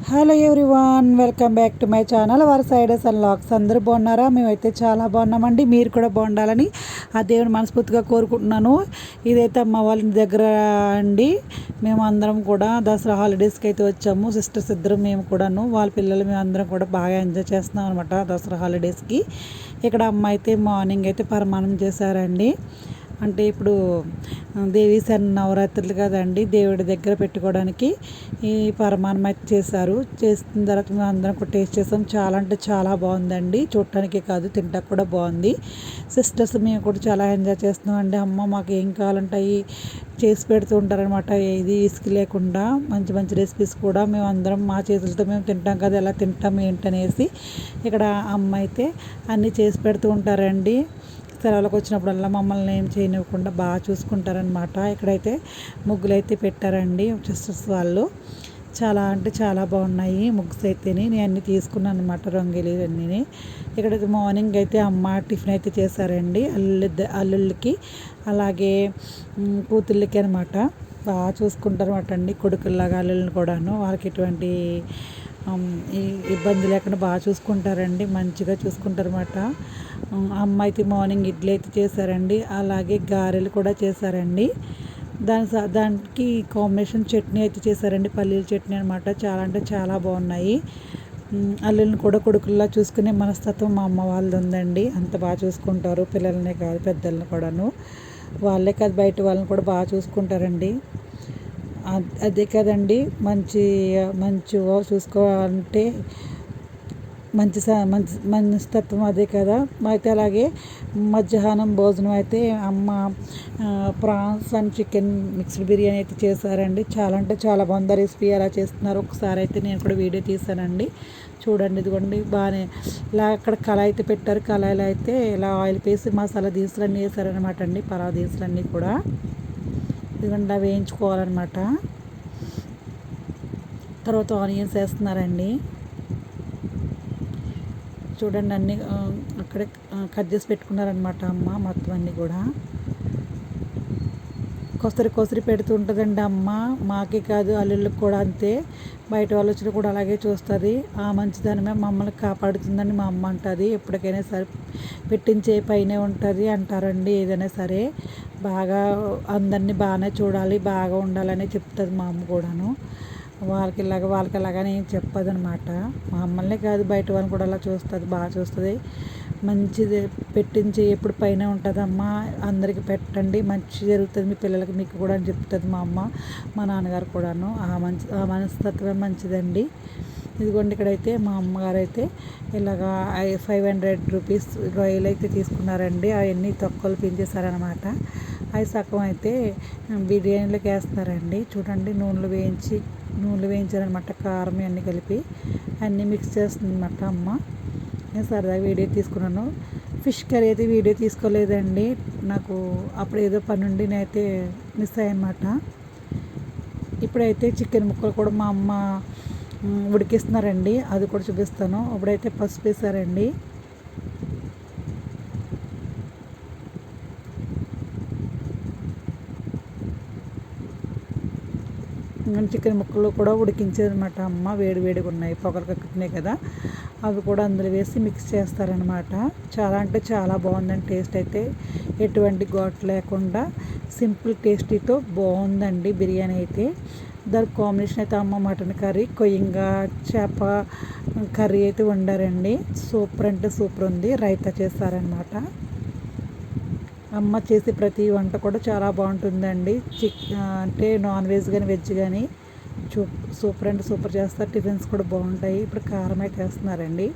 Hello everyone, welcome back to my channel our siders and logs. అందరూ బాగున్నారా? మేమైతే చాలా బాగున్నామండి. మీరు కూడా బాగుండాలని ఆ దేవుని మనస్ఫూర్తిగా కోరుకుంటున్నాను. ఇదైతే అమ్మ వాళ్ళ ఇంటి దగ్గర అండి. మేము అందరం కూడా దసరా హాలిడేస్కి అయితే వచ్చాము. సిస్టర్స్ ఇద్దరు, మేము కూడాను, వాళ్ళ పిల్లలు, మేము అందరం కూడా బాగా ఎంజాయ్ చేస్తున్నాం అనమాట దసరా హాలిడేస్కి. ఇక్కడ అమ్మ అయితే మార్నింగ్ అయితే పరమాణం చేశారండి. అంటే ఇప్పుడు దేవీ నవరాత్రులు కదండి, దేవుడి దగ్గర పెట్టుకోవడానికి ఈ పరమాన్నం అయితే చేశారు. చేసిన తర్వాత మేము అందరం కూడా టేస్ట్ చేసాం. చాలా అంటే చాలా బాగుందండి. చూడటానికే కాదు, తింటాక కూడా బాగుంది. సిస్టర్స్ మేము కూడా చాలా ఎంజాయ్ చేస్తున్నాం అండి. అమ్మ మాకు ఏం కావాలంటే అవి చేసి పెడుతూ ఉంటారనమాట. ఇది ఇసుకు లేకుండా మంచి మంచి రెసిపీస్ కూడా మేము అందరం మా చేతులతో మేము తింటాం కదా, ఎలా తింటాం ఏంటనేసి ఇక్కడ అమ్మ అయితే అన్నీ చేసి పెడుతూ ఉంటారండి. సెలవులకు వచ్చినప్పుడల్లా మమ్మల్ని ఏం చేయనివ్వకుండా బాగా చూసుకుంటారనమాట. ఇక్కడైతే ముగ్గులు అయితే పెట్టారండి సిస్టర్స్ వాళ్ళు. చాలా అంటే చాలా బాగున్నాయి ముగ్గుస్ అయితేని. నేను అన్నీ తీసుకున్నాను అనమాట, రంగులు అన్నీ. ఇక్కడైతే మార్నింగ్ అయితే అమ్మ టిఫిన్ అయితే చేశారండి అల్లుళ్ళకి, అలాగే కూతుళ్ళకి అనమాట. బాగా చూసుకుంటారు అనమాట అండి, కొడుకుల్లాగా అల్లుళ్ళని కూడాను. వాళ్ళకి ఎటువంటి ఈ ఇబ్బంది లేకుండా బాగా చూసుకుంటారండి, మంచిగా చూసుకుంటారు అన్నమాట. అమ్మ అయితే మార్నింగ్ ఇడ్లీ అయితే చేశారండి, అలాగే గారెలు కూడా చేశారండి. దానికి కాంబినేషన్ చట్నీ అయితే చేశారండి, పల్లీల చట్నీ అనమాట. చాలా అంటే చాలా బాగున్నాయి. అల్లుల్ని కూడా కొడుకుల్లా చూసుకునే మనస్తత్వం మా అమ్మ వాళ్ళది ఉందండి. అంత బాగా చూసుకుంటారు, పిల్లలనే కాదు పెద్దల్ని కూడాను. వాళ్ళే కాదు బయట వాళ్ళని కూడా బాగా చూసుకుంటారండి. అదే కదండి మంచిగా చూసుకోవాలంటే మంచి మనస్తత్వం అదే కదా. అయితే అలాగే మధ్యాహ్నం భోజనం అయితే అమ్మ prawns and chicken mixed biryani అయితే చేశారండి. చాలా అంటే చాలా బాగుంది. రెసిపీ ఎలా చేస్తున్నారు ఒకసారి అయితే నేను కూడా వీడియో తీసానండి, చూడండి. ఇదిగోండి బాగానే ఇలా అక్కడ కళాయి అయితే పెట్టారు. కళాయిలో అయితే ఇలా ఆయిల్ వేసి మసాలా దినుసులు అన్నీ వేసారనమాట అండి, పలావ్ దినుసులు అన్నీ కూడా. ఇదిగోండి అవి వేయించుకోవాలన్నమాట. తర్వాత ఆనియన్స్ వేస్తున్నారండి. చూడండి అన్నీ అక్కడే కట్ చేసి పెట్టుకున్నారనమాట అమ్మ మొత్తం అన్నీ కూడా. కొసరి పెడుతూ ఉంటుందండి అమ్మ. మాకే కాదు అల్లుళ్ళకి కూడా అంతే. బయట వాళ్ళు వచ్చినా కూడా అలాగే చూస్తుంది. ఆ మంచిదనమే మమ్మల్ని కాపాడుతుందని మా అమ్మ అంటుంది. ఎప్పటికైనా సరే పెట్టించే పైనే ఉంటుంది అంటారండి. ఏదైనా సరే బాగా అందరినీ బాగానే చూడాలి, బాగా ఉండాలని చెప్తుంది మా అమ్మ కూడాను. వాళ్ళకి ఇలాగని ఏం చెప్పదనమాట. మా అమ్మల్నే కాదు బయట వాళ్ళని కూడా అలా చూస్తుంది, బాగా చూస్తుంది. మంచిది పెట్టించి ఎప్పుడు పైన ఉంటుందమ్మా, అందరికి పెట్టండి, మంచి జరుగుతుంది మీ పిల్లలకి, మీకు కూడా అని చెప్తుంది మా అమ్మ, మా నాన్నగారు కూడాను. ఆ మనస్తత్వం మంచిదండి. ఇదిగోండి ఇక్కడైతే మా అమ్మగారు అయితే ఇలాగా 500 రూపీస్ రొయ్యలు అయితే తీసుకున్నారండి. అవన్నీ తొక్కలు పెంచేశారనమాట. అవి సగం అయితే బిర్యానీలోకి వేస్తున్నారండి. చూడండి నూనెలో వేయించారనమాట, కారం అన్నీ కలిపి అన్నీ మిక్స్ చేస్తుంది అనమాట అమ్మ. నేను సరదాగా వీడియో తీసుకున్నాను. ఫిష్ కర్రీ అయితే వీడియో తీసుకోలేదండి, నాకు అప్పుడు ఏదో పని నుండి నేనైతే మిస్ అయ్యానమాట. ఇప్పుడైతే చికెన్ ముక్కలు కూడా మా అమ్మ ఉడికిస్తున్నారండి, అది కూడా చూపిస్తాను. ఇప్పుడైతే పసుపు వేసారండి. చికెన్ ముక్కలు కూడా ఉడికించేదనమాట అమ్మ. వేడిగా ఉన్నాయి, పొగలు కక్కుతున్నాయి కదా, అవి కూడా అందులో వేసి మిక్స్ చేస్తారనమాట. చాలా అంటే చాలా బాగుందండి. టేస్ట్ అయితే ఎటువంటి ఘాటు లేకుండా సింపుల్ టేస్టీతో బాగుందండి బిర్యానీ అయితే. దానికి కాంబినేషన్ అయితే అమ్మ మటన్ కర్రీ, కొయ్యంగా చేప కర్రీ అయితే వండారండి. సూపర్ అంటే సూపర్ ఉంది. రైతా చేస్తారనమాట. అమ్మ చేసే ప్రతి వంట కూడా చాలా బాగుంటుందండి. అంటే నాన్ వెజ్ కానీ వెజ్ కానీ సూపర్ అంటే సూపర్ చేస్తారు. టిఫిన్స్ కూడా బాగుంటాయి. ఇప్పుడు కారం అయితే వేస్తున్నారండి.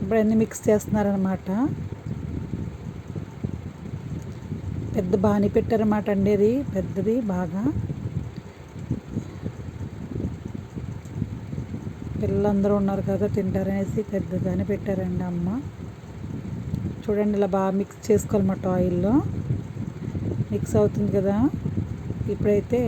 ఇప్పుడు అన్నీ మిక్స్ చేస్తున్నారనమాట. పెద్ద బాణీ పెట్టారన్నమాట అండి, అది పెద్దది బాగా. పిల్లలందరూ ఉన్నారు కదా తింటారనేసి పెద్దదాన్ని పెట్టారండి అమ్మ. చూడండి ఇలా బాగా మిక్స్ చేసుకోవాలన్నమాట. ఆయిల్లో మిక్స్ అవుతుంది కదా. ఇప్పుడైతే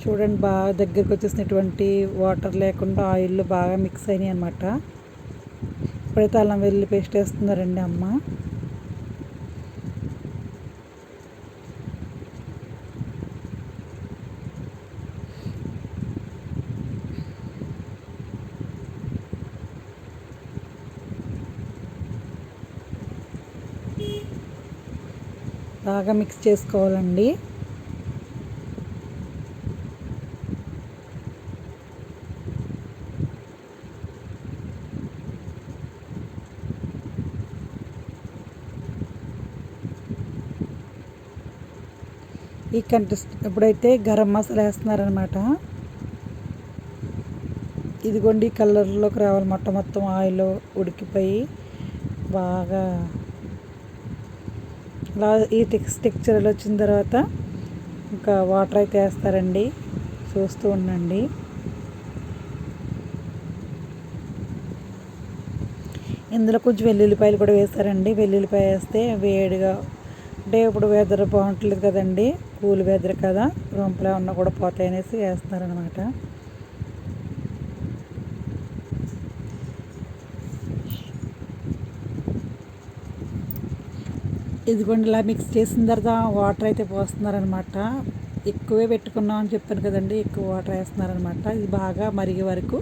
చూడండి బాగా దగ్గరికి వచ్చేసినటువంటి వాటర్ లేకుండా ఆయిల్ బాగా మిక్స్ అయినాయి అనమాట. ఇప్పుడైతే అల్లం వెల్లుల్లి పేస్ట్ వేస్తున్నారండి అమ్మ. బాగా మిక్స్ చేసుకోవాలండి. ఈ ఇప్పుడైతే గరం మసాలా వేస్తున్నారనమాట. ఇదిగోండి కలర్లోకి రావాలి మొత్తం ఆయిల్ ఉడికిపోయి బాగా ఈ టెక్స్చర్లో వచ్చిన తర్వాత ఇంకా వాటర్ అయితే వేస్తారండి. చూస్తూ ఉండండి. ఇందులో కొంచెం వెల్లుల్లిపాయలు కూడా వేస్తారండి. వెల్లుల్లిపాయ వేస్తే వేడిగా అంటే ఇప్పుడు వెదర్ బాగుంటుంది కదండి, కూల్ వెదర్ కదా, రొంపలు ఏమన్నా కూడా పోతాయి అనేసి వేస్తున్నారనమాట. ఇదిగోండి ఇలా మిక్స్ చేసిన తర్వాత వాటర్ అయితే పోస్తున్నారనమాట. ఎక్కువే పెట్టుకున్నాం అని చెప్పాను కదండి, ఎక్కువ వాటర్ వేస్తున్నారనమాట. ఇది బాగా మరిగే వరకు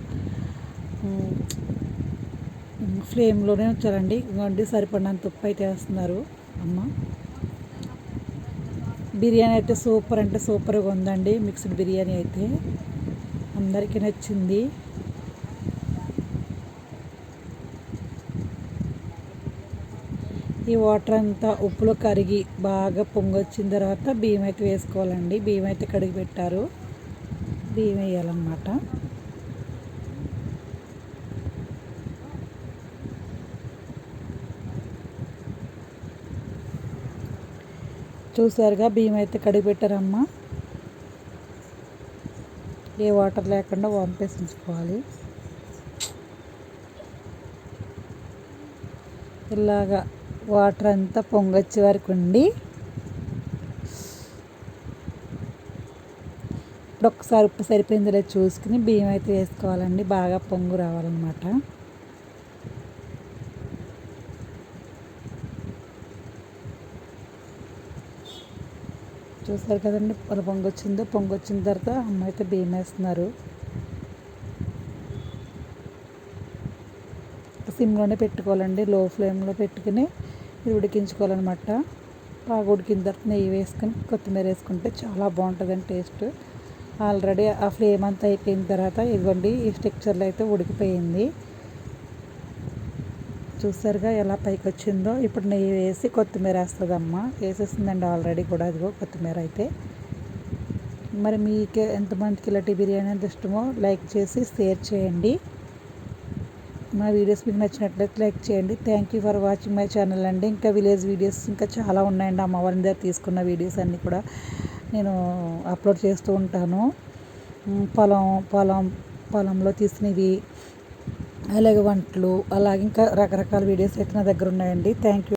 ఫ్లేమ్లోనే ఉంచాలండి. ఇదిగోండి సరిపడినంత ఉప్పు అయితే వేస్తున్నారు అమ్మ. బిర్యానీ అయితే సూపర్ అంటే సూపర్గా ఉందండి. మిక్స్డ్ బిర్యానీ అయితే అందరికీ నచ్చింది. ఈ వాటర్ అంతా ఉప్పులో కరిగి బాగా పొంగొచ్చిన తర్వాత బియ్యం అయితే వేసుకోవాలండి. బియ్యం అయితే కడిగి పెట్టారు, బియ్యం వేయాలన్నమాట. చూసారుగా బియ్యం అయితే కడిగి పెట్టారమ్మా. ఏ వాటర్ లేకుండా వంపేసి ఉంచుకోవాలి. ఇలాగా వాటర్ అంతా పొంగొచ్చే వరకు ఉండి ఇప్పుడు ఒకసారి ఉప్పు సరిపోయిందో లేదో చూసుకుని బియ్యం అయితే వేసుకోవాలండి. బాగా పొంగు రావాలన్నమాట. చూసారు కదండి పొంగొచ్చిన తర్వాత అమ్మ అయితే బియ్యం వేస్తున్నారు. సిమ్లోనే పెట్టుకోవాలండి, లో ఫ్లేమ్లో పెట్టుకుని ఇది ఉడికించుకోవాలన్నమాట. బాగా ఉడికిన తర్వాత నెయ్యి వేసుకొని కొత్తిమీర వేసుకుంటే చాలా బాగుంటుందండి టేస్ట్. ఆల్రెడీ ఆ ఫ్లేమ్ అంతా అయిపోయిన తర్వాత ఇదిగోండి ఈ టెక్స్చర్లో అయితే ఉడికిపోయింది. చూసారుగా ఎలా పైకి వచ్చిందో. ఇప్పుడు నెయ్యి వేసి కొత్తిమీర వేస్తుందమ్మ. వేసేస్తుందండి ఆల్రెడీ కూడా అదిగో కొత్తిమీర అయితే. మరి మీకే ఎంతమందికి ఇలాంటి బిర్యానీ అంటే ఇష్టమో లైక్ చేసి షేర్ చేయండి. మా వీడియోస్ మీకు నచ్చినట్లయితే లైక్ చేయండి. Thank you for watching my channel అండి. ఇంకా విలేజ్ వీడియోస్ ఇంకా చాలా ఉన్నాయండి. అమ్మవారి దగ్గర తీసుకున్న వీడియోస్ అన్నీ కూడా నేను అప్లోడ్ చేస్తూ ఉంటాను. పొలంలో తీసినవి, అలాగే వంటలు, అలాగే ఇంకా రకరకాల వీడియోస్ అయితే నా దగ్గర ఉన్నాయండి. Thank you.